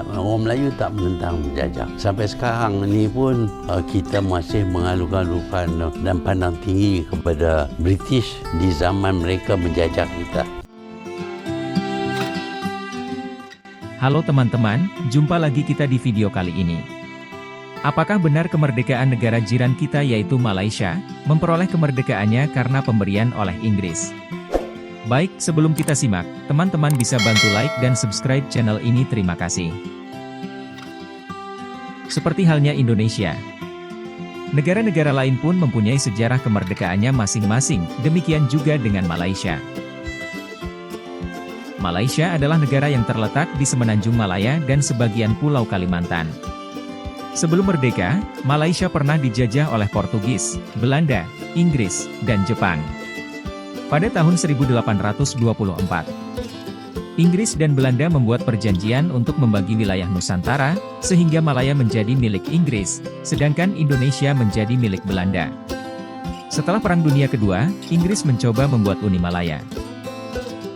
orang Melayu tak menentang menjajah. Sampai sekarang ni pun kita masih mengalu-alukan dan pandang tinggi kepada British di zaman mereka menjajah kita. Halo teman-teman, jumpa lagi kita di video kali ini. Apakah benar kemerdekaan negara jiran kita yaitu Malaysia, memperoleh kemerdekaannya karena pemberian oleh Inggris? Baik, sebelum kita simak, teman-teman bisa bantu like dan subscribe channel ini, terima kasih. Seperti halnya Indonesia, negara-negara lain pun mempunyai sejarah kemerdekaannya masing-masing, demikian juga dengan Malaysia. Malaysia adalah negara yang terletak di semenanjung Malaya dan sebagian pulau Kalimantan. Sebelum merdeka, Malaysia pernah dijajah oleh Portugis, Belanda, Inggris, dan Jepang. Pada tahun 1824, Inggris dan Belanda membuat perjanjian untuk membagi wilayah Nusantara, sehingga Malaya menjadi milik Inggris, sedangkan Indonesia menjadi milik Belanda. Setelah Perang Dunia Kedua, Inggris mencoba membuat Uni Malaya,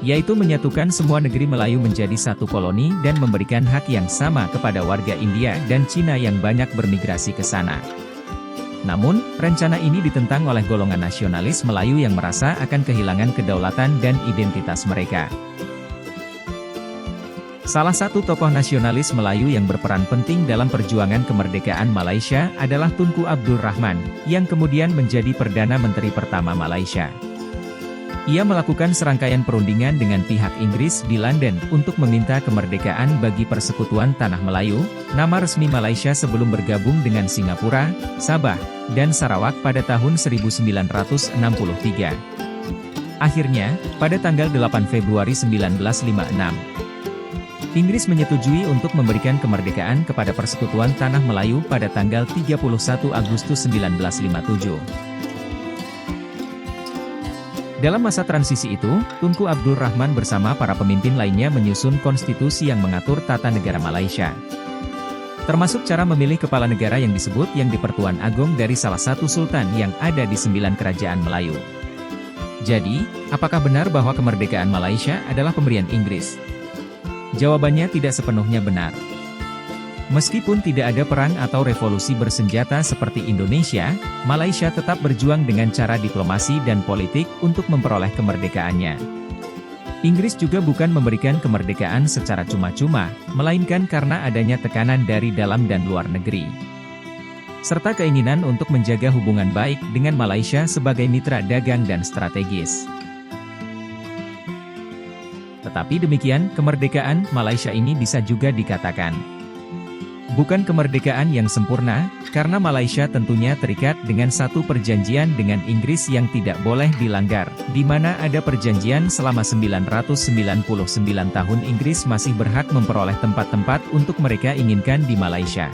yaitu menyatukan semua negeri Melayu menjadi satu koloni dan memberikan hak yang sama kepada warga India dan Cina yang banyak bermigrasi ke sana. Namun, rencana ini ditentang oleh golongan nasionalis Melayu yang merasa akan kehilangan kedaulatan dan identitas mereka. Salah satu tokoh nasionalis Melayu yang berperan penting dalam perjuangan kemerdekaan Malaysia adalah Tunku Abdul Rahman, yang kemudian menjadi Perdana Menteri pertama Malaysia. Ia melakukan serangkaian perundingan dengan pihak Inggris di London untuk meminta kemerdekaan bagi Persekutuan Tanah Melayu, nama resmi Malaysia sebelum bergabung dengan Singapura, Sabah, dan Sarawak pada tahun 1963. Akhirnya, pada tanggal 8 Februari 1956, Inggris menyetujui untuk memberikan kemerdekaan kepada Persekutuan Tanah Melayu pada tanggal 31 Agustus 1957. Dalam masa transisi itu, Tunku Abdul Rahman bersama para pemimpin lainnya menyusun konstitusi yang mengatur tata negara Malaysia. Termasuk cara memilih kepala negara yang disebut yang di-Pertuan Agong dari salah satu sultan yang ada di 9 kerajaan Melayu. Jadi, apakah benar bahwa kemerdekaan Malaysia adalah pemberian Inggris? Jawabannya tidak sepenuhnya benar. Meskipun tidak ada perang atau revolusi bersenjata seperti Indonesia, Malaysia tetap berjuang dengan cara diplomasi dan politik untuk memperoleh kemerdekaannya. Inggris juga bukan memberikan kemerdekaan secara cuma-cuma, melainkan karena adanya tekanan dari dalam dan luar negeri, serta keinginan untuk menjaga hubungan baik dengan Malaysia sebagai mitra dagang dan strategis. Tetapi demikian, kemerdekaan Malaysia ini bisa juga dikatakan bukan kemerdekaan yang sempurna, karena Malaysia tentunya terikat dengan satu perjanjian dengan Inggris yang tidak boleh dilanggar, di mana ada perjanjian selama 999 tahun Inggris masih berhak memperoleh tempat-tempat untuk mereka inginkan di Malaysia.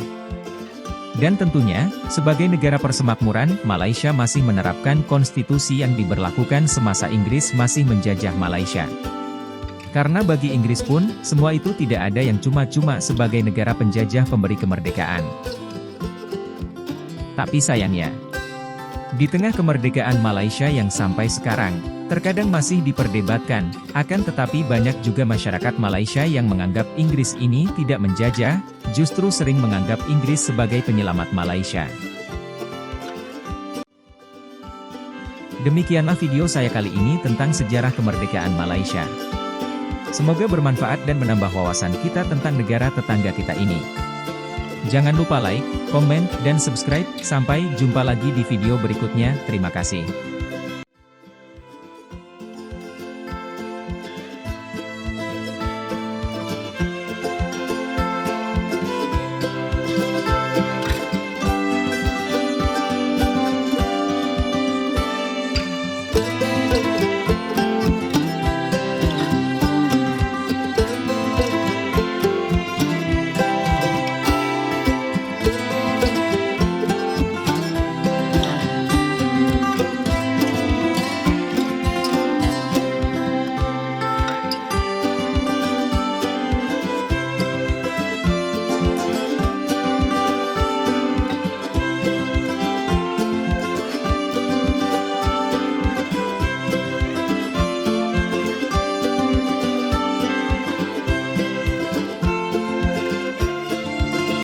Dan tentunya, sebagai negara persemakmuran, Malaysia masih menerapkan konstitusi yang diberlakukan semasa Inggris masih menjajah Malaysia. Karena bagi Inggris pun, semua itu tidak ada yang cuma-cuma sebagai negara penjajah pemberi kemerdekaan. Tapi sayangnya, di tengah kemerdekaan Malaysia yang sampai sekarang, terkadang masih diperdebatkan, akan tetapi banyak juga masyarakat Malaysia yang menganggap Inggris ini tidak menjajah, justru sering menganggap Inggris sebagai penyelamat Malaysia. Demikianlah video saya kali ini tentang sejarah kemerdekaan Malaysia. Semoga bermanfaat dan menambah wawasan kita tentang negara tetangga kita ini. Jangan lupa like, komen, dan subscribe. Sampai jumpa lagi di video berikutnya. Terima kasih.